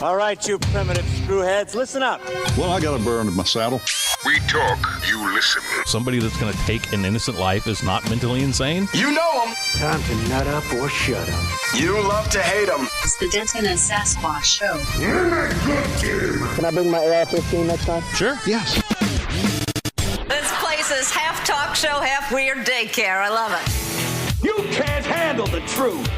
All right, you primitive screwheads, listen up. Well, I got a burr under my saddle. We talk, you listen. Somebody that's going to take an innocent life is not mentally insane? You know them. Time to nut up or shut up. You love to hate them. It's the Denton and Sasquatch Show. Can I bring my AR-15 next time? Sure. Yes. This place is half talk show, half weird daycare. I love it. You can't handle the truth.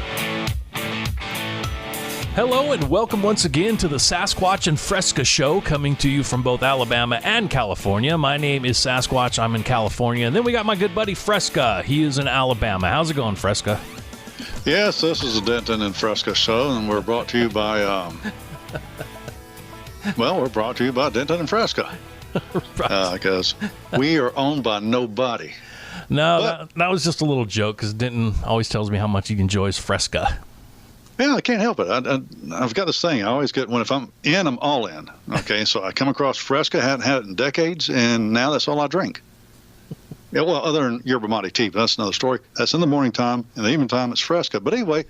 Hello and welcome once again to the Sasquatch and Fresca Show, coming to you from both Alabama and California. My name is Sasquatch. I'm in California. And then we got my good buddy Fresca. He is in Alabama. How's it going, Fresca? Yes, this is the Denton and Fresca Show, and we're brought to you by, we're brought to you by Denton and Fresca. Because we are owned by nobody. No, that was just a little joke, because Denton always tells me how much he enjoys Fresca. Yeah, I can't help it. I've got this thing. I always get, if I'm in, I'm all in. Okay, so I come across Fresca, hadn't had it in decades, and now that's all I drink. Yeah, well, other than yerba mate tea, but that's another story. That's in the morning time. In the evening time, it's Fresca. But anyway,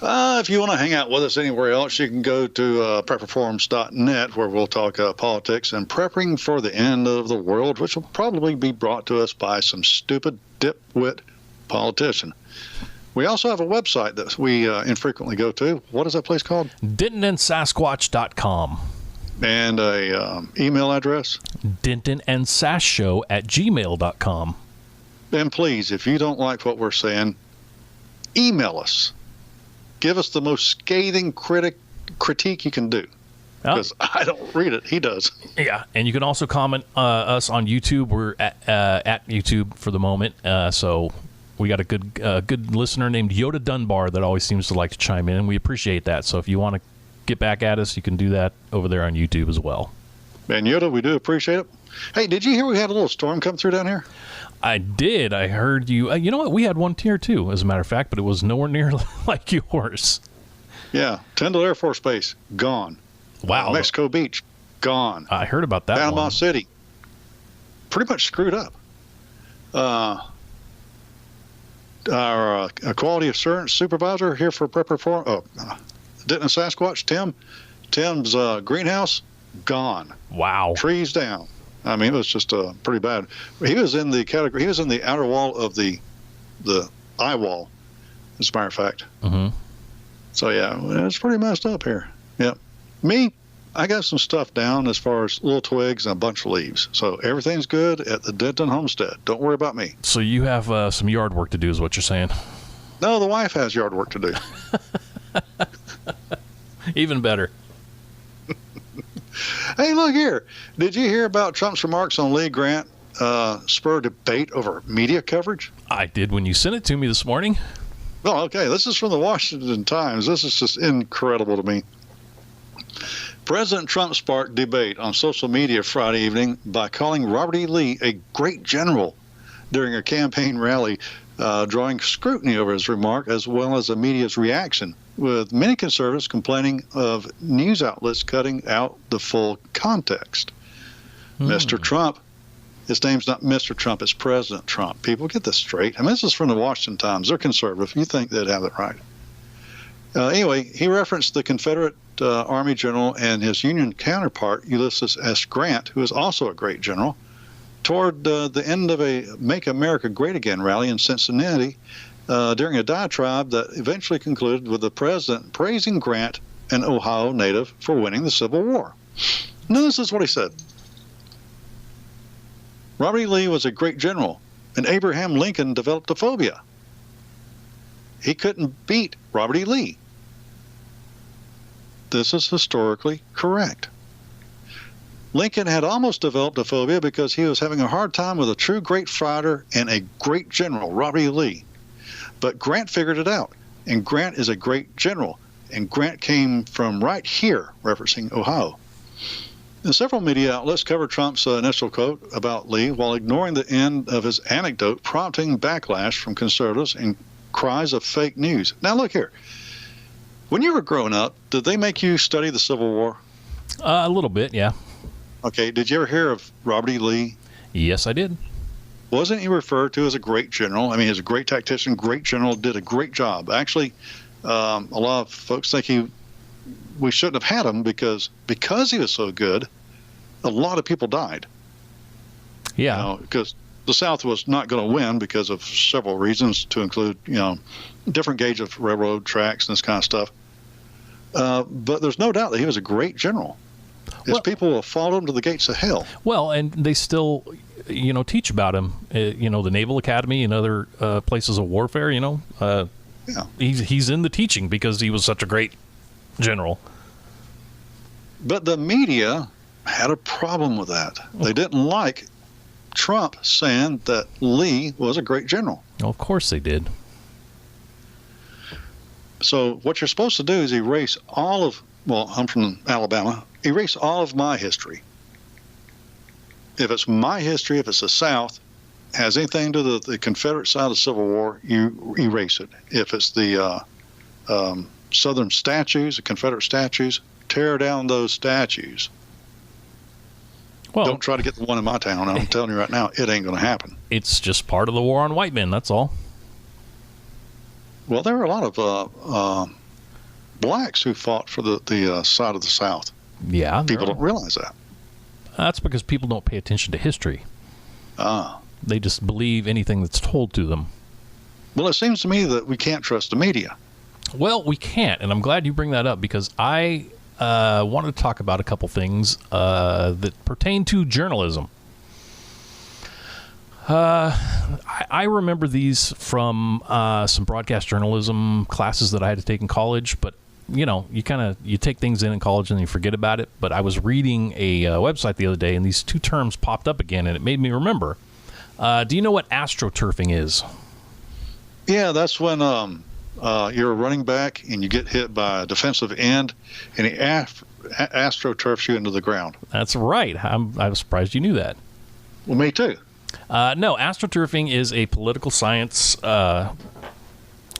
if you want to hang out with us anywhere else, you can go to prepperforums.net, where we'll talk politics and prepping for the end of the world, which will probably be brought to us by some stupid dipwit politician. We also have a website that we infrequently go to. What is that place called? DentonandSasquatch.com. And a email address? DentonandSashShow@gmail.com. And please, if you don't like what we're saying, email us. Give us the most scathing critique you can do. Because I don't read it. He does. Yeah, and you can also comment us on YouTube. We're at YouTube for the moment, so... We got a good listener named Yoda Dunbar that always seems to like to chime in, and we appreciate that. So if you want to get back at us, you can do that over there on YouTube as well. And Yoda, we do appreciate it. Hey, did you hear we had a little storm come through down here? I did. I heard you. You know what? We had one here, too, as a matter of fact, but it was nowhere near like yours. Yeah. Tyndall Air Force Base, gone. Wow. Mexico Beach, gone. I heard about that Panama one. City, pretty much screwed up. Our quality assurance supervisor here for Prepper Forum, Denton and Sasquatch, Tim's greenhouse, gone. Wow. Trees down. I mean, it was just pretty bad. He was in the category. He was in the outer wall of the eye wall, as a matter of fact. Mm-hmm. So, yeah, it's pretty messed up here. Yeah. Me, I got some stuff down as far as little twigs and a bunch of leaves. So everything's good at the Denton homestead. Don't worry about me. So you have some yard work to do is what you're saying? No, the wife has yard work to do. Even better. Hey, look here. Did you hear about Trump's remarks on Lee Grant spur debate over media coverage? I did when you sent it to me this morning. Oh, okay. This is from the Washington Times. This is just incredible to me. President Trump sparked debate on social media Friday evening by calling Robert E. Lee a great general during a campaign rally, drawing scrutiny over his remark as well as the media's reaction, with many conservatives complaining of news outlets cutting out the full context. Mr. Trump, his name's not Mr. Trump, it's President Trump. People, get this straight. I mean, this is from the Washington Times. They're conservative. You think they'd have it right. Anyway, he referenced the Confederate Army general and his Union counterpart, Ulysses S. Grant, who is also a great general, toward the end of a Make America Great Again rally in Cincinnati during a diatribe that eventually concluded with the president praising Grant, an Ohio native, for winning the Civil War. Now, this is what he said. Robert E. Lee was a great general, and Abraham Lincoln developed a phobia. He couldn't beat Robert E. Lee. This is historically correct. Lincoln had almost developed a phobia because he was having a hard time with a true great fighter and a great general, Robert E. Lee. But Grant figured it out, and Grant is a great general, and Grant came from right here, referencing Ohio. And several media outlets covered Trump's initial quote about Lee while ignoring the end of his anecdote, prompting backlash from conservatives and cries of fake news. Now, look here. When you were growing up, did they make you study the Civil War? A little bit, yeah. Okay. Did you ever hear of Robert E. Lee? Yes, I did. Wasn't he referred to as a great general? I mean, as a great tactician, great general, did a great job. Actually, a lot of folks think he we shouldn't have had him because he was so good, a lot of people died. Yeah. Because the South was not going to win because of several reasons, to include, different gauge of railroad tracks and this kind of stuff. But there's no doubt that he was a great general. His people will follow him to the gates of hell. Well, and they still, teach about him. The Naval Academy and other places of warfare. He's in the teaching because he was such a great general. But the media had a problem with that. They didn't like Trump saying that Lee was a great general. Well, of course they did. So what you're supposed to do is erase I'm from Alabama, erase all of my history. If it's my history, if it's the South, has anything to do the Confederate side of the Civil War, you erase it. If it's the Southern statues, the Confederate statues, tear down those statues. Well, don't try to get the one in my town. I'm telling you right now, it ain't going to happen. It's just part of the war on white men, that's all. Well, there are a lot of blacks who fought for the side of the South. Yeah. People don't realize that. That's because people don't pay attention to history. They just believe anything that's told to them. Well, it seems to me that we can't trust the media. Well, we can't, and I'm glad you bring that up because I wanted to talk about a couple things that pertain to journalism. I remember these from some broadcast journalism classes that I had to take in college, but you take things in college and you forget about it. But I was reading a website the other day, and these two terms popped up again, and it made me remember. Do you know what astroturfing is? Yeah, that's when you're a running back and you get hit by a defensive end, and he astroturfs you into the ground. That's right. I was surprised you knew that. Well, me too. No, astroturfing is a political science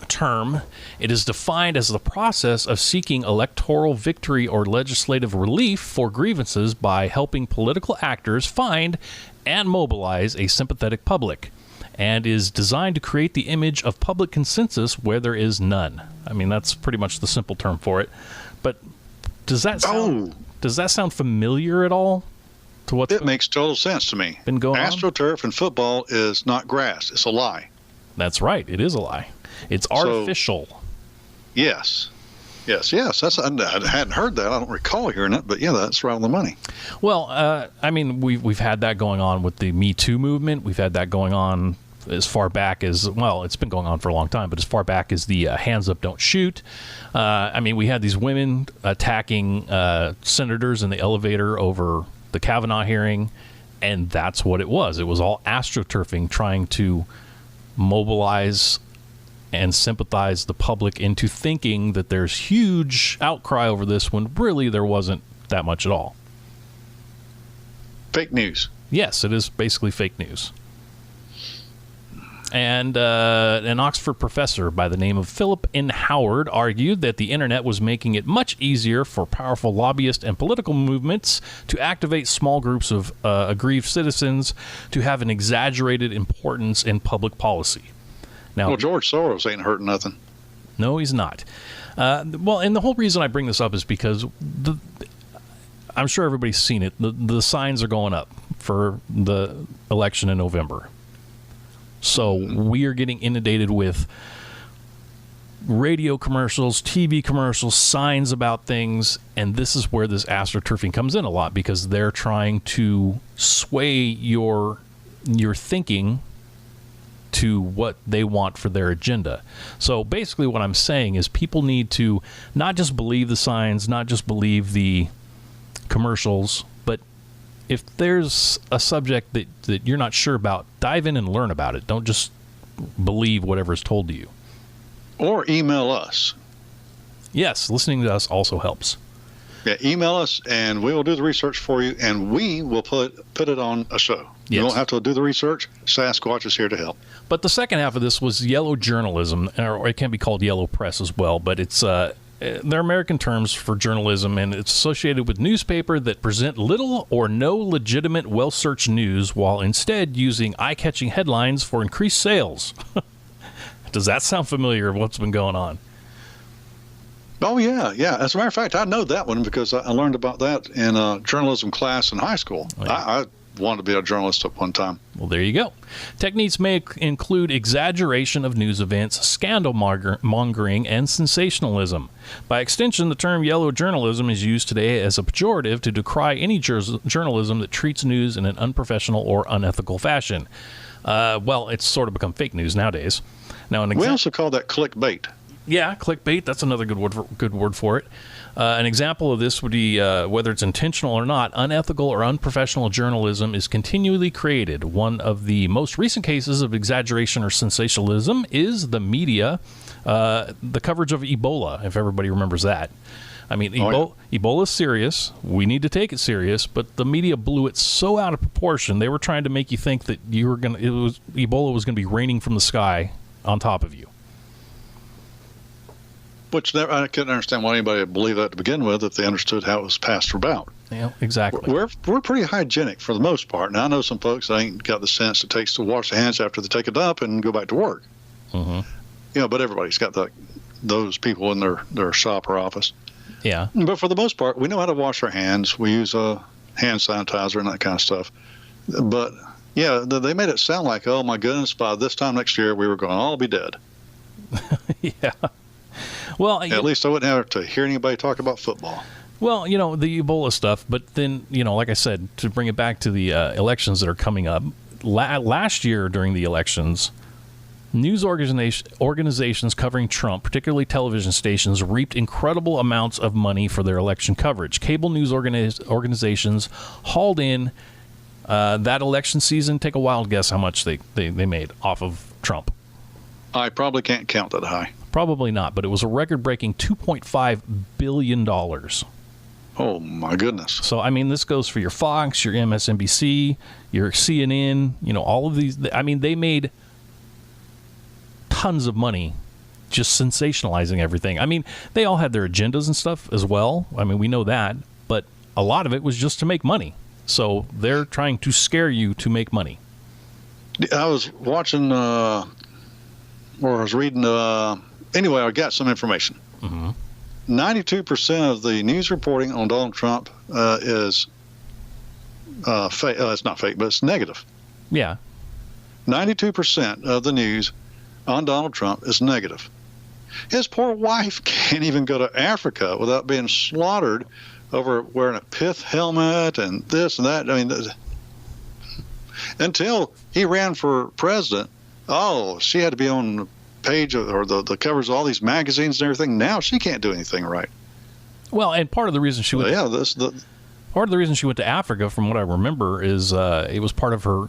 term. It is defined as the process of seeking electoral victory or legislative relief for grievances by helping political actors find and mobilize a sympathetic public, and is designed to create the image of public consensus where there is none. I mean, that's pretty much the simple term for it. But does that sound familiar at all? It makes total sense to me. Been going AstroTurf in football is not grass. It's a lie. That's right. It is a lie. It's artificial. Yes. I hadn't heard that. I don't recall hearing it, but yeah, that's right on the money. Well, we've had that going on with the Me Too movement. We've had that going on as far back as, it's been going on for a long time, but as far back as the hands up, don't shoot. We had these women attacking senators in the elevator over the Kavanaugh hearing, and that's what it was. It was all astroturfing, trying to mobilize and sympathize the public into thinking that there's huge outcry over this when really there wasn't that much at all. Fake news. Yes, it is basically fake news. And an Oxford professor by the name of Philip N. Howard argued that the internet was making it much easier for powerful lobbyists and political movements to activate small groups of aggrieved citizens to have an exaggerated importance in public policy. Now, George Soros ain't hurting nothing. No, he's not. And the whole reason I bring this up is because I'm sure everybody's seen it. The signs are going up for the election in November. So we are getting inundated with radio commercials, TV commercials, signs about things, and this is where this astroturfing comes in a lot because they're trying to sway your thinking to what they want for their agenda. So basically what I'm saying is people need to not just believe the signs, not just believe the commercials, but if there's a subject that you're not sure about, dive in and learn about it. Don't just believe whatever's told to you. Or email us. Yes, listening to us also helps. Yeah, email us, and we will do the research for you, and we will put it on a show. Yes. You don't have to do the research. Sasquatch is here to help. But the second half of this was yellow journalism, or it can be called yellow press as well, but it's they're American terms for journalism, and it's associated with newspaper that present little or no legitimate, well-searched news while instead using eye-catching headlines for increased sales. Does that sound familiar of what's been going on? Oh, yeah. As a matter of fact, I know that one because I learned about that in a journalism class in high school. Oh, yeah. I wanted to be a journalist at one time. Well, there you go. Techniques may include exaggeration of news events, scandal mongering, and sensationalism. By extension, the term yellow journalism is used today as a pejorative to decry any journalism that treats news in an unprofessional or unethical fashion. Well, it's sort of become fake news nowadays. Now, We also call that clickbait. Yeah, clickbait. That's another good word for it. An example of this would be, whether it's intentional or not, unethical or unprofessional journalism is continually created. One of the most recent cases of exaggeration or sensationalism is the media, the coverage of Ebola, if everybody remembers that. I mean, Ebola is serious. We need to take it serious, but the media blew it so out of proportion. They were trying to make you think that Ebola was going to be raining from the sky on top of you. Which I couldn't understand why anybody would believe that to begin with if they understood how it was passed about. Yeah, exactly. We're pretty hygienic for the most part. Now, I know some folks that ain't got the sense it takes to wash their hands after they take a dump and go back to work. Mm-hmm. But everybody's got those people in their shop or office. Yeah. But for the most part, we know how to wash our hands. We use hand sanitizer and that kind of stuff. But, yeah, they made it sound like, oh, my goodness, by this time next year, we were going to all be dead. Yeah. Well, at least I wouldn't have to hear anybody talk about football. Well, the Ebola stuff, but then, like I said, to bring it back to the elections that are coming up, last year during the elections, news organizations covering Trump, particularly television stations, reaped incredible amounts of money for their election coverage. Cable news organizations hauled in that election season. Take a wild guess how much they made off of Trump. I probably can't count that high. Probably not, but it was a record-breaking $2.5 billion. Oh, my goodness. So, I mean, this goes for your Fox, your MSNBC, your CNN, all of these. I mean, they made tons of money just sensationalizing everything. I mean, they all had their agendas and stuff as well. I mean, we know that, but a lot of it was just to make money. So they're trying to scare you to make money. I was watching, or I was reading, anyway, I got some information. Mm-hmm. 92% of the news reporting on Donald Trump is fake. It's not fake, but it's negative. Yeah. 92% of the news on Donald Trump is negative. His poor wife can't even go to Africa without being slaughtered over wearing a pith helmet and this and that. I mean, until he ran for president, she had to be on the page or the covers of all these magazines and everything. Now she can't do anything right. Well, and part of the reason she went part of the reason she went to Africa, from what I remember, is it was part of her.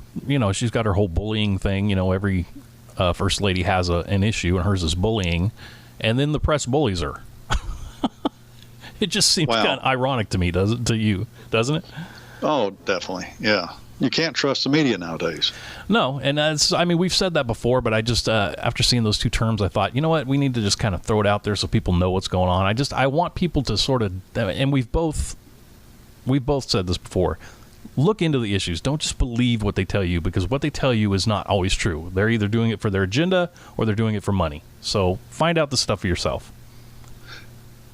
She's got her whole bullying thing. Every first lady has an issue, and hers is bullying, and then the press bullies her. It just seems kind of ironic to me, doesn't it? Oh, definitely, yeah. You can't trust the media nowadays. No, and we've said that before, but I just, after seeing those two terms, I thought, you know what, we need to just kind of throw it out there so people know what's going on. I want people to sort of, and we've both said this before, look into the issues. Don't just believe what they tell you, because what they tell you is not always true. They're either doing it for their agenda or they're doing it for money. So find out the stuff for yourself.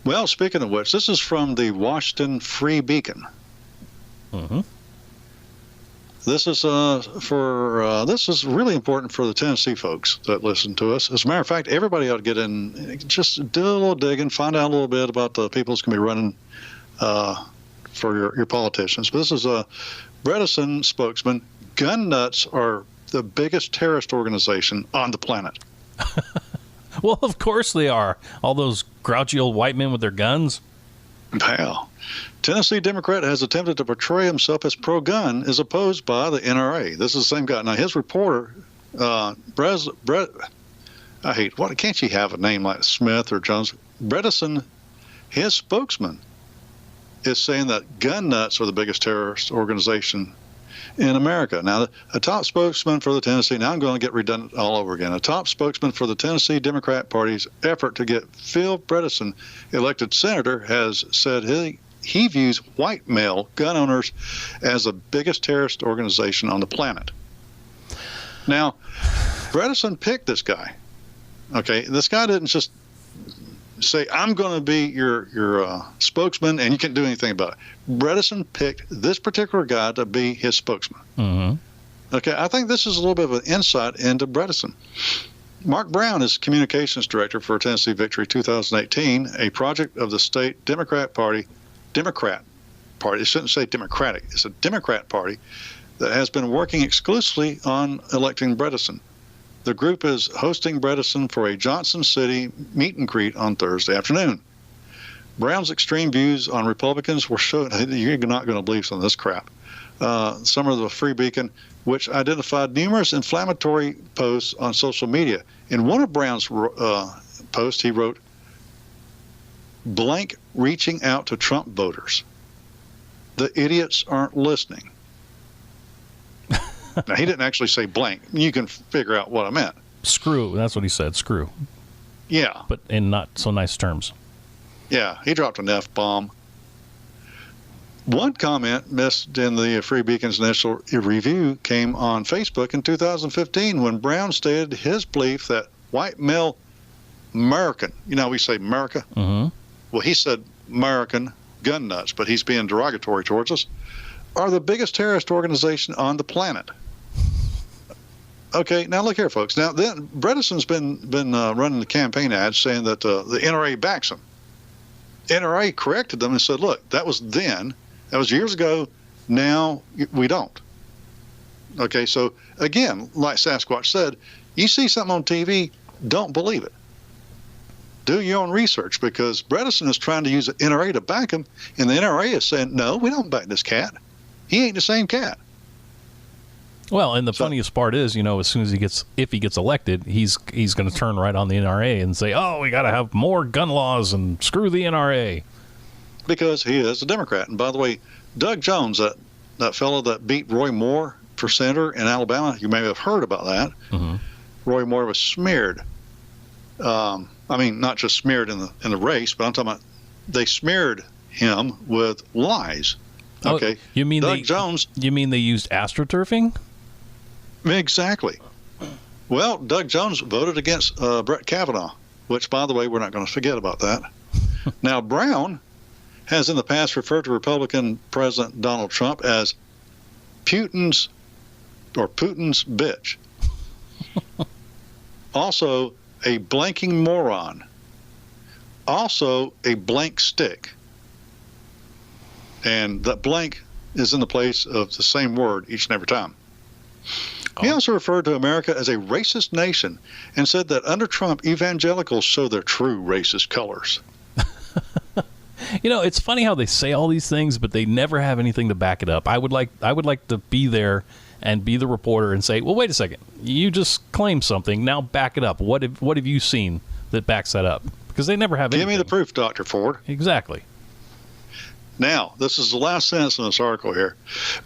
Well, speaking of which, this is from the Washington Free Beacon. Mm-hmm. This is this is really important for the Tennessee folks that listen to us. As a matter of fact, everybody ought to get in, just do a little digging, find out a little bit about the people who's going to be running for your politicians. But this is a Bredesen spokesman. Gun nuts are the biggest terrorist organization on the planet. Well, of course they are. All those grouchy old white men with their guns. Wow. Tennessee Democrat has attempted to portray himself as pro-gun, is opposed by the NRA. This is the same guy. Now, his reporter, can't you have a name like Smith or Jones? Bredesen, his spokesman, is saying that gun nuts are the biggest terrorist organization in America. Now, a top spokesman for the Tennessee, now I'm going to get redundant all over again, a top spokesman for the Tennessee Democrat Party's effort to get Phil Bredesen elected senator has said he views white male gun owners as the biggest terrorist organization on the planet. Now, Bredesen picked this guy. Okay, this guy didn't just say, I'm going to be your spokesman, and you can't do anything about it. Bredesen picked this particular guy to be his spokesman. Mm-hmm. Okay, I think this is a little bit of an insight into Bredesen. Mark Brown is communications director for Tennessee Victory 2018, a project of the state Democrat Party. It shouldn't say Democratic. It's a Democrat Party that has been working exclusively on electing Bredesen. The group is hosting Bredesen for a Johnson City meet and greet on Thursday afternoon. Brown's extreme views on Republicans were shown. You're not going to believe some of this crap. Some of the Free Beacon, which identified numerous inflammatory posts on social media. In one of Brown's posts, he wrote, "Blank reaching out to Trump voters. The idiots aren't listening." Now, he didn't actually say blank. You can figure out what I meant. Screw. That's what he said. Screw. Yeah. But in not so nice terms. Yeah, he dropped an F-bomb. One comment missed in the Free Beacon's initial review came on Facebook in 2015 when Brown stated his belief that white male American, we say America. Mm-hmm. Well, he said American gun nuts, but he's being derogatory towards us, are the biggest terrorist organization on the planet. Okay, now look here, folks. Now, then Bredesen's been running the campaign ads saying that the NRA backs him. NRA corrected them and said, look, that was then. That was years ago. Now we don't. Okay, so again, like Sasquatch said, you see something on TV, don't believe it. Do your own research, because Bredesen is trying to use the NRA to back him, and the NRA is saying, no, we don't back this cat. He ain't the same cat. Well, and the funniest part is, as soon as if he gets elected, he's going to turn right on the NRA and say, oh, we got to have more gun laws and screw the NRA. Because he is a Democrat. And by the way, Doug Jones, that fellow that beat Roy Moore for senator in Alabama, you may have heard about that. Mm-hmm. Roy Moore was smeared. Not just smeared in the race, but I'm talking about they smeared him with lies. Okay. Oh, you mean Doug Jones? You mean they used astroturfing? Exactly. Well, Doug Jones voted against Brett Kavanaugh, which, by the way, we're not going to forget about that. Now, Brown has in the past referred to Republican President Donald Trump as Putin's bitch. Also, a blanking moron. Also, a blank stick. And that blank is in the place of the same word each and every time. He also referred to America as a racist nation and said that under Trump, evangelicals show their true racist colors. It's funny how they say all these things, but they never have anything to back it up. I would like to be there and be the reporter and say, well, wait a second. You just claimed something. Now back it up. What have you seen that backs that up? Because they never have anything. Give me the proof, Dr. Ford. Exactly. Now, this is the last sentence in this article here.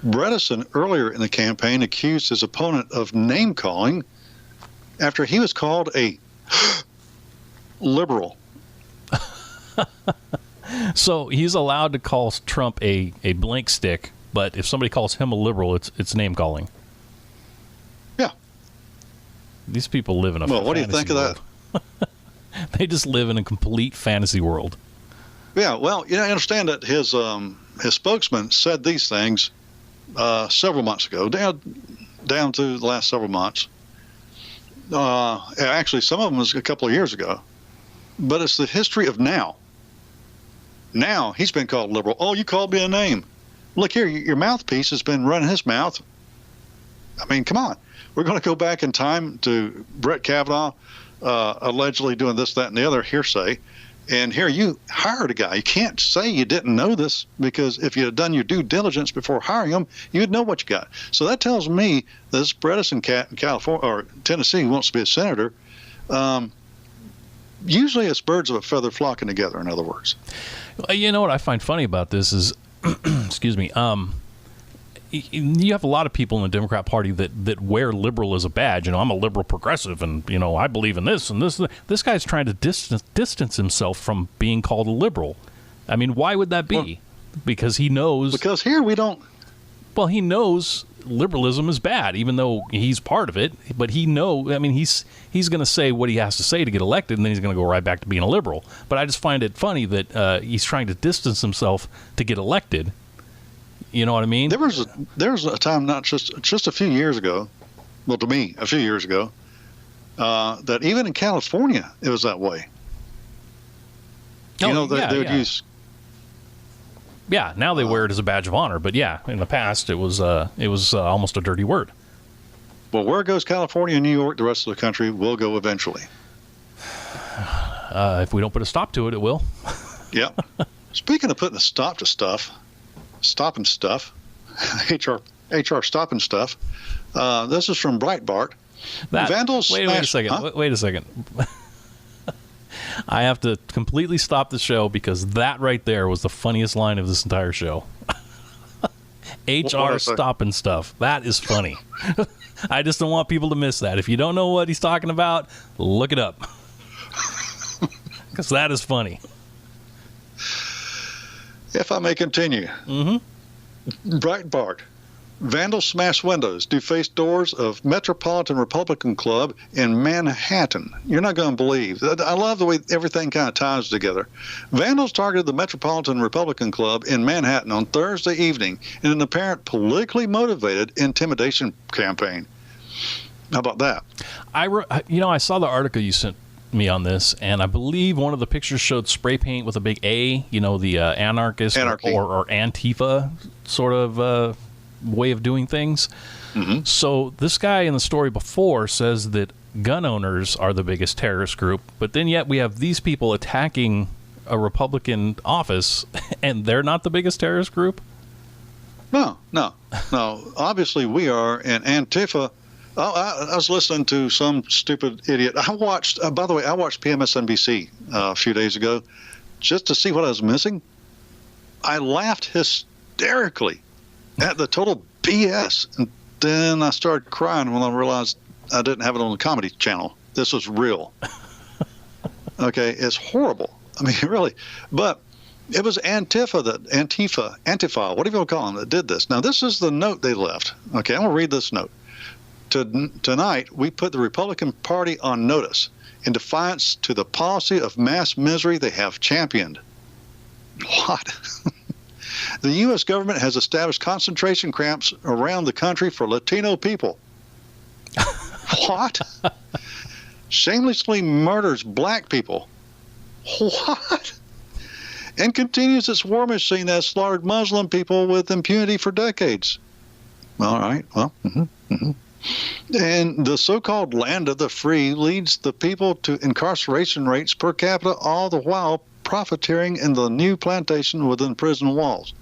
Bredesen, earlier in the campaign, accused his opponent of name-calling after he was called a liberal. So he's allowed to call Trump a blank stick, but if somebody calls him a liberal, it's name-calling. Yeah. These people live in a Well, what do you think world. of that? They just live in a complete fantasy world. Yeah, well, I understand that his spokesman said these things several months ago, down to the last several months. Actually, some of them was a couple of years ago. But it's the history of now. Now he's been called liberal. Oh, you called me a name. Look here, your mouthpiece has been running his mouth. I mean, come on. We're going to go back in time to Brett Kavanaugh allegedly doing this, that, and the other hearsay. And here you hired a guy. You can't say you didn't know this, because if you had done your due diligence before hiring him, you'd know what you got. So that tells me this Bredesen cat in California or Tennessee who wants to be a senator. Usually it's birds of a feather flocking together, in other words. You know what I find funny about this is, excuse me, you have a lot of people in the Democrat Party that wear liberal as a badge. I'm a liberal progressive, and I believe in this and this. This guy's trying to distance himself from being called a liberal. I mean, why would that be? Because he knows. Because here we don't. Well, he knows liberalism is bad, even though he's part of it. But he's going to say what he has to say to get elected, and then he's going to go right back to being a liberal. But I just find it funny that he's trying to distance himself to get elected. You know what I mean? There was a time, not just a few years ago, well, to me, a few years ago, that even in California, it was that way. They would use. Yeah, now they wear it as a badge of honor, but yeah, in the past it was almost a dirty word. Well, where goes California and New York, the rest of the country will go eventually. If we don't put a stop to it, it will. Yeah. Speaking of putting a stop to stuff, stopping stuff, HR stopping stuff. This is from Breitbart. Vandals. Wait a second. Huh? Wait a second. I have to completely stop the show because that right there was the funniest line of this entire show. HR stopping stuff. That is funny. I just don't want people to miss that. If you don't know what he's talking about, look it up. Because that is funny. If I may continue. Mm-hmm. Breitbart. Vandals smash windows, deface doors of Metropolitan Republican Club in Manhattan. You're not going to believe. I love the way everything kind of ties together. Vandals targeted the Metropolitan Republican Club in Manhattan on Thursday evening in an apparent politically motivated intimidation campaign. How about that? I saw the article you sent me on this, and I believe one of the pictures showed spray paint with a big A, the anarchist or Antifa sort of way of doing things. Mm-hmm. So this guy in the story before says that gun owners are the biggest terrorist group, but then yet we have these people attacking a Republican office, and they're not the biggest terrorist group? No. Obviously, we are, and Antifa. I was listening to some stupid idiot. I watched PMSNBC a few days ago just to see what I was missing. I laughed hysterically at the total BS. And then I started crying when I realized I didn't have it on the Comedy Channel. This was real. Okay, it's horrible. I mean, really. But it was Antifa, whatever you want to call them, that did this. Now, this is the note they left. Okay, I'm going to read this note. Tonight, we put the Republican Party on notice in defiance to the policy of mass misery they have championed. What? The U.S. government has established concentration camps around the country for Latino people. What? Shamelessly murders black people. What? And continues its war machine that has slaughtered Muslim people with impunity for decades. All right. Well, And the so-called land of the free leads the people to incarceration rates per capita, all the while profiteering in the new plantation within prison walls.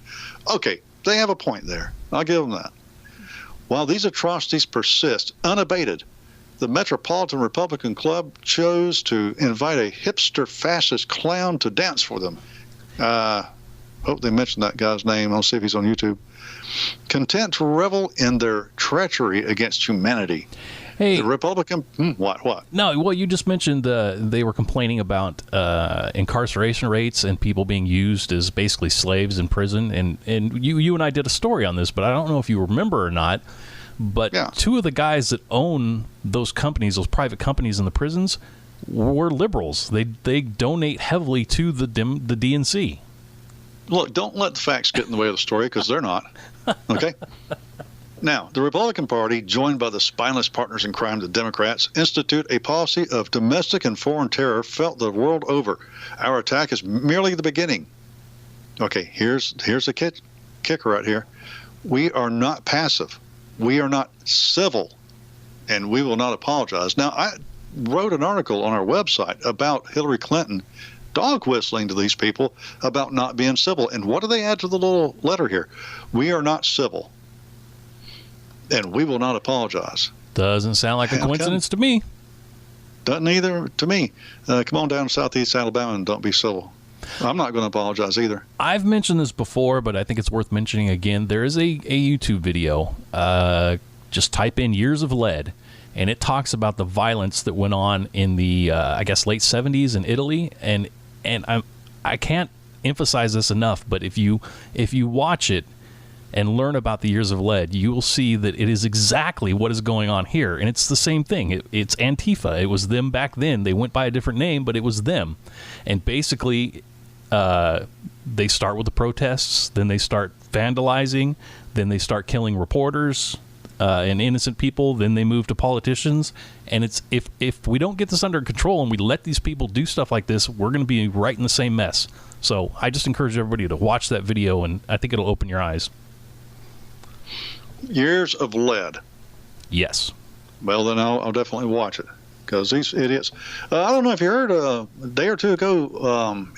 Okay, they have a point there. I'll give them that. While these atrocities persist unabated, the Metropolitan Republican Club chose to invite a hipster fascist clown to dance for them. Hope they mentioned that guy's name. I'll see if he's on YouTube. Content to revel in their treachery against humanity. Hey, the Republican, what? No, well, you just mentioned they were complaining about incarceration rates and people being used as basically slaves in prison. And you and I did a story on this, but I don't know if you remember or not. But two of the guys that own those companies, those private companies in the prisons, were liberals. They donate heavily to the DNC. Look, don't let the facts get in the way of the story, because they're not. Okay? Now, the Republican Party, joined by the spineless partners in crime, the Democrats, institute a policy of domestic and foreign terror felt the world over. Our attack is merely the beginning. Okay, here's the kicker right here. We are not passive. We are not civil, and we will not apologize. Now, I wrote an article on our website about Hillary Clinton dog whistling to these people about not being civil. And what do they add to the little letter here? We are not civil, and we will not apologize. Doesn't sound like a coincidence to me. Doesn't either to me. Come on down to Southeast Alabama and don't be civil. I'm not going to apologize either. I've mentioned this before, but I think it's worth mentioning again. There is a YouTube video. Just type in Years of Lead, and it talks about the violence that went on in the, I guess, late 70s in Italy. And I can't emphasize this enough, but if you watch it, and learn about the years of lead, you will see that it is exactly what is going on here. And it's the same thing. It's Antifa. It was them back then. They went by a different name, but it was them. And basically, they start with the protests, then they start vandalizing, then they start killing reporters and innocent people, then they move to politicians. And it's if we don't get this under control and we let these people do stuff like this, we're going to be right in the same mess. So I just encourage everybody to watch that video, and I think it'll open your eyes. Years of lead. Yes. Well, then I'll definitely watch it, because these idiots. I don't know if you heard a day or two ago,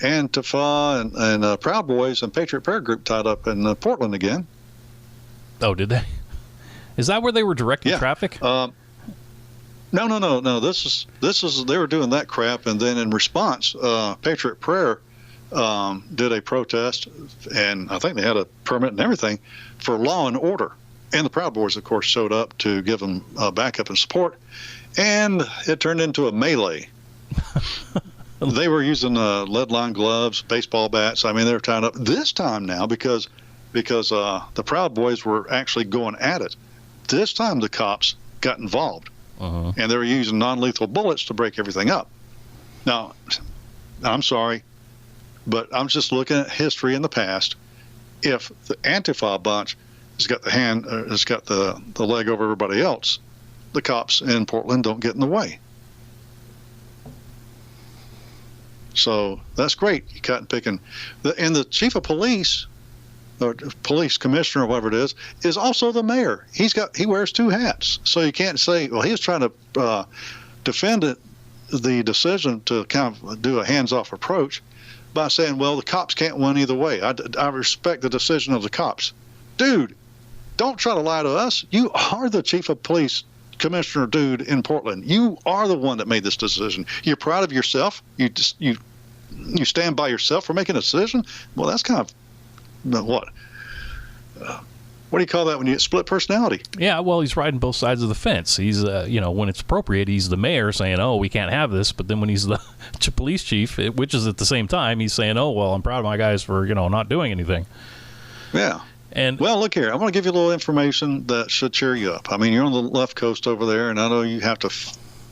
Antifa and Proud Boys and Patriot Prayer Group tied up in Portland again. Oh, did they? Is that where they were directing traffic? No. This is they were doing that crap, and then in response, Patriot Prayer did a protest, and I think they had a permit and everything for law and order. And the Proud Boys, of course, showed up to give them backup and support, and it turned into a melee. They were using lead-lined gloves, baseball bats. I mean, they were tied up this time now because the Proud Boys were actually going at it. This time the cops got involved, and they were using non-lethal bullets to break everything up. Now, I'm sorry, but I'm just looking at history in the past. If the Antifa bunch has got the leg over everybody else, the cops in Portland don't get in the way. So that's great. You cut and picking. And the chief of police, or police commissioner, or whatever it is also the mayor. He wears two hats. So you can't say, well, he was trying to defend the decision to kind of do a hands-off approach by saying, well, the cops can't win either way. I respect the decision of the cops. Dude, don't try to lie to us. You are the chief of police commissioner dude in Portland. You are the one that made this decision. You're proud of yourself. You stand by yourself for making a decision. Well, that's kind of what do you call that when you get split personality? Yeah, well, he's riding both sides of the fence. He's when it's appropriate, he's the mayor saying, oh, we can't have this, but then when he's the police chief, which is at the same time, he's saying, oh, well, I'm proud of my guys for not doing anything. Yeah. And well, look here, I'm going to give you a little information that should cheer you up. I mean, you're on the left coast over there, and I know you have to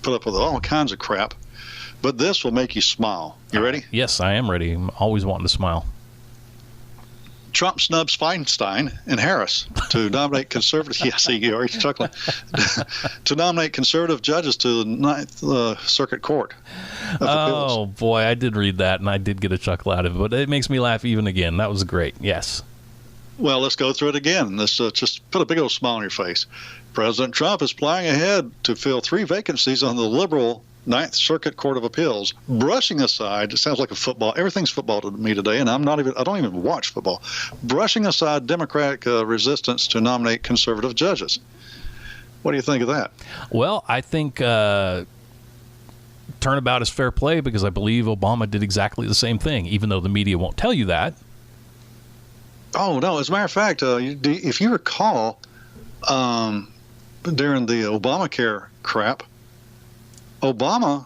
put up with all kinds of crap, but this will make you smile. You ready? Yes, I am ready. I'm always wanting to smile. Trump snubs Feinstein and Harris to nominate conservative. Yes, he already chuckling. To nominate conservative judges to the Ninth Circuit Court. Oh boy, I did read that, and I did get a chuckle out of it, but it makes me laugh even again. That was great. Yes. Well, let's go through it again. Let's just put a big old smile on your face. President Trump is plying ahead to fill 3 vacancies on the liberal Ninth Circuit Court of Appeals, brushing aside, it sounds like a football, everything's football to me today, and I don't even watch football, brushing aside Democratic resistance to nominate conservative judges. What do you think of that? Well, I think turnabout is fair play, because I believe Obama did exactly the same thing, even though the media won't tell you that. Oh, no, as a matter of fact, if you recall, during the Obamacare crap, Obama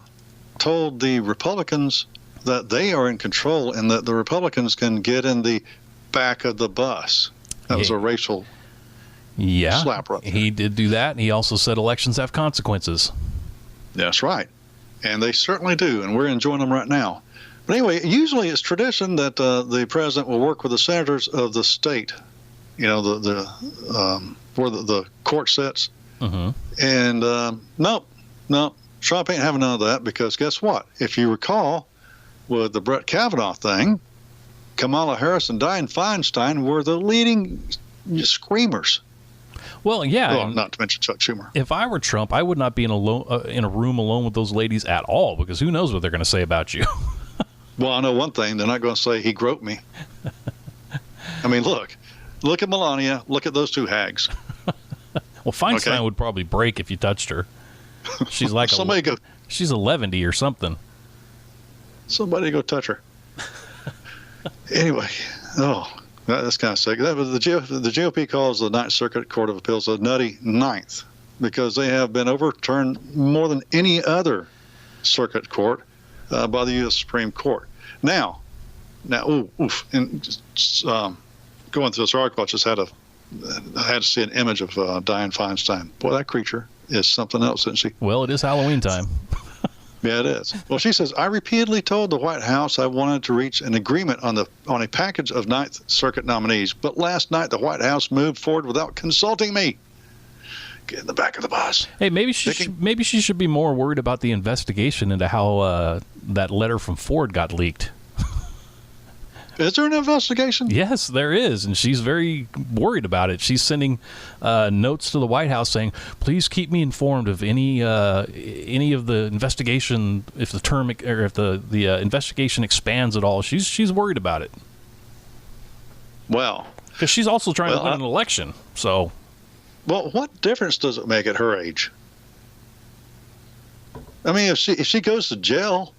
told the Republicans that they are in control and that the Republicans can get in the back of the bus. That was a racial slap right there. He did do that. And he also said elections have consequences. That's right. And they certainly do, and we're enjoying them right now. But anyway, usually it's tradition that the president will work with the senators of the state, where the court sits. Mm-hmm. And nope. Trump ain't having none of that, because guess what? If you recall, with the Brett Kavanaugh thing, Kamala Harris and Dianne Feinstein were the leading screamers. Well, yeah. Well, not to mention Chuck Schumer. If I were Trump, I would not be in a room alone with those ladies at all, because who knows what they're going to say about you. Well, I know one thing. They're not going to say he groped me. I mean, look at Melania. Look at those two hags. Well, Feinstein would probably break if you touched her. She's like she's 11 or something. Somebody go touch her. Anyway, that's kind of sick. The GOP calls the Ninth Circuit Court of Appeals a nutty ninth, because they have been overturned more than any other circuit court by the U.S. Supreme Court. Now, and going through this article, I just had a I had to see an image of Dianne Feinstein. Boy, that creature is something else, isn't she? Well, it is Halloween time. Yeah, it is. Well, she says, I repeatedly told the White House I wanted to reach an agreement on a package of Ninth Circuit nominees, but last night the White House moved forward without consulting me. Get in the back of the bus. Hey, maybe she should be more worried about the investigation into how that letter from Ford got leaked. Is there an investigation? Yes, there is, and she's very worried about it. She's sending notes to the White House saying, "Please keep me informed of any of the investigation if the term or if the investigation expands at all." She's worried about it. Well, because she's also trying to win an election. So, well, what difference does it make at her age? I mean, if she goes to jail,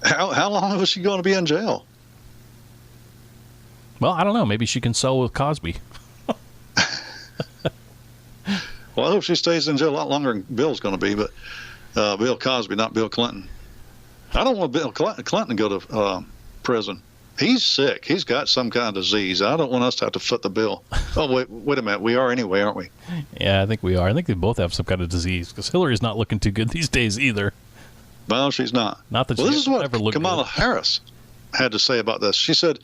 how long is she going to be in jail? Well, I don't know. Maybe she can sell with Cosby. Well, I hope she stays in jail a lot longer than Bill's going to be, but Bill Cosby, not Bill Clinton. I don't want Bill Clinton to go to prison. He's sick. He's got some kind of disease. I don't want us to have to foot the bill. Oh, wait a minute. We are anyway, aren't we? Yeah, I think we are. I think they both have some kind of disease because Hillary's not looking too good these days either. Well, she's not. Not that this she is what ever looked Kamala good. Harris had to say about this. She said,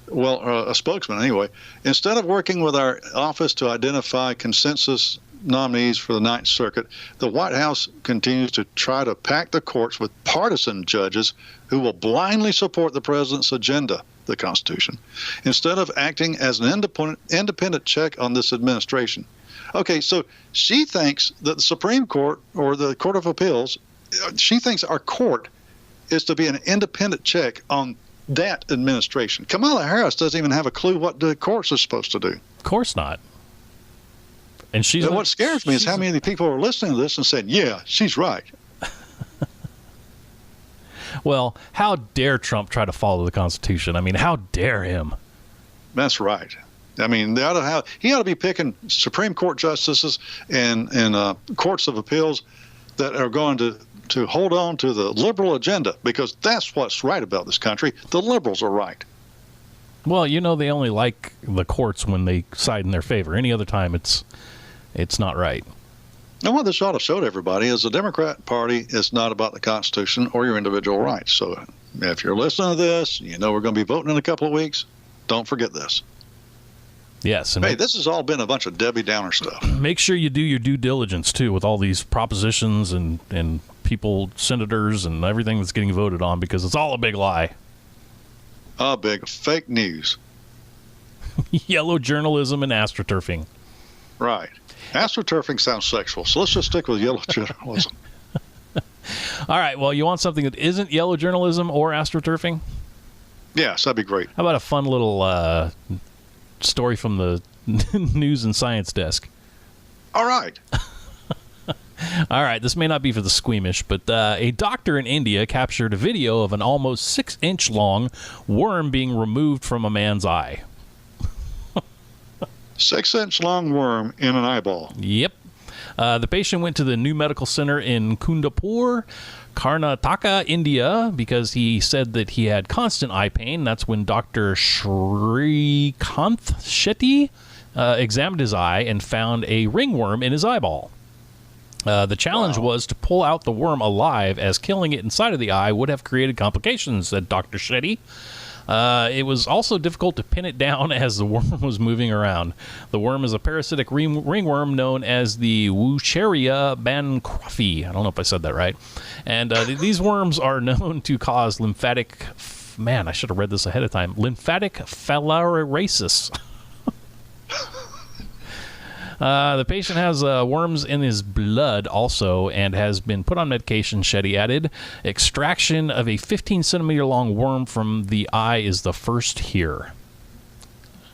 well, a spokesman anyway, instead of working with our office to identify consensus nominees for the Ninth Circuit, the White House continues to try to pack the courts with partisan judges who will blindly support the president's agenda, the Constitution, instead of acting as an independent check on this administration. Okay, so she thinks that the Supreme Court or the Court of Appeals, she thinks our court is to be an independent check on that administration. Kamala Harris doesn't even have a clue what the courts are supposed to do. Of course not. And what scares me is how many people are listening to this and saying, yeah, she's right. Well, how dare Trump try to follow the Constitution? I mean, how dare him? That's right. I mean, he ought to be picking Supreme Court justices and courts of appeals that are going to hold on to the liberal agenda, because that's what's right about this country. The liberals are right. Well, they only like the courts when they side in their favor. Any other time, it's not right. And what this ought to show to everybody is the Democrat Party is not about the Constitution or your individual rights. So if you're listening to this, we're going to be voting in a couple of weeks. Don't forget this. Yes. And hey, this has all been a bunch of Debbie Downer stuff. Make sure you do your due diligence, too, with all these propositions and people, senators, and everything that's getting voted on, because it's all a big lie. A big fake news. Yellow journalism and astroturfing. Right. Astroturfing sounds sexual, so let's just stick with yellow journalism. All right. Well, you want something that isn't yellow journalism or astroturfing? Yes, that'd be great. How about a fun little story from the news and science desk? All right. All right, this may not be for the squeamish, but a doctor in India captured a video of an almost 6-inch long worm being removed from a man's eye. 6-inch long worm in an eyeball. Yep. The patient went to the new medical center in Kundapur, Karnataka, India, because he said that he had constant eye pain. That's when Dr. Shetty examined his eye and found a ringworm in his eyeball. The challenge was to pull out the worm alive, as killing it inside of the eye would have created complications, said Dr. Shetty. It was also difficult to pin it down as the worm was moving around. The worm is a parasitic ringworm known as the Wucheria bancroffi. I don't know if I said that right. And these worms are known to cause lymphatic... Man, I should have read this ahead of time. Lymphatic filariasis. The patient has worms in his blood also and has been put on medication, Shetty added. Extraction of a 15-centimeter long worm from the eye is the first here.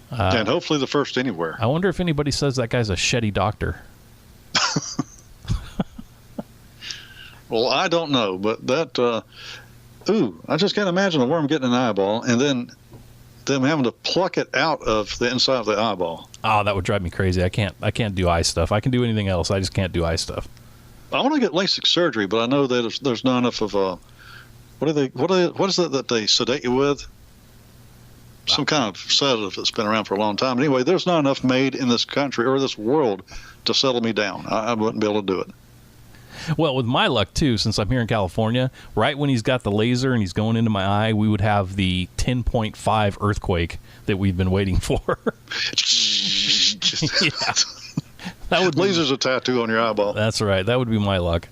And hopefully the first anywhere. I wonder if anybody says that guy's a Shetty doctor. Well, I don't know, but that... I just can't imagine a worm getting an eyeball and then them having to pluck it out of the inside of the eyeball. Oh, that would drive me crazy. I can't do eye stuff. I can do anything else. I just can't do eye stuff. I want to get LASIK surgery, but I know that there's not enough of what is it that they sedate you with? some kind of sedative that's been around for a long time. Anyway, there's not enough made in this country or this world to settle me down. I wouldn't be able to do it. Well, with my luck, too, since I'm here in California, right when he's got the laser and he's going into my eye, we would have the 10.5 earthquake that we've been waiting for. Yeah. That would Laser's a tattoo on your eyeball. That's right. That would be my luck.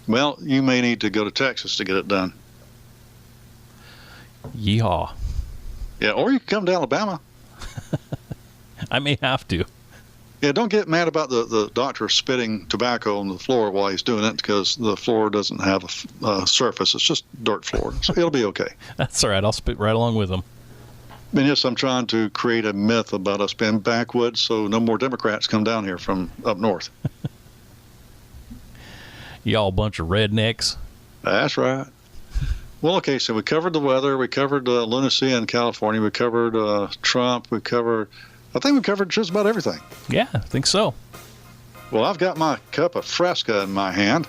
Well, you may need to go to Texas to get it done. Yeehaw. Yeah, or you can come to Alabama. I may have to. Yeah, don't get mad about the doctor spitting tobacco on the floor while he's doing it, because the floor doesn't have a surface. It's just dirt floor. So it'll be okay. That's all right. I'll spit right along with him. And yes, I'm trying to create a myth about us being backwoods so no more Democrats come down here from up north. Y'all a bunch of rednecks. That's right. Well, okay, so we covered the weather. We covered lunacy in California. We covered Trump. I think we covered just about everything. Yeah, I think so. Well, I've got my cup of Fresca in my hand.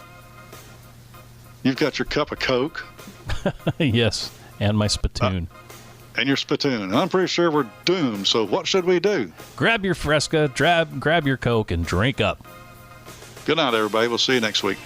You've got your cup of Coke. Yes, and my spittoon. And your spittoon. I'm pretty sure we're doomed, so what should we do? Grab your Fresca, grab your Coke, and drink up. Good night, everybody. We'll see you next week.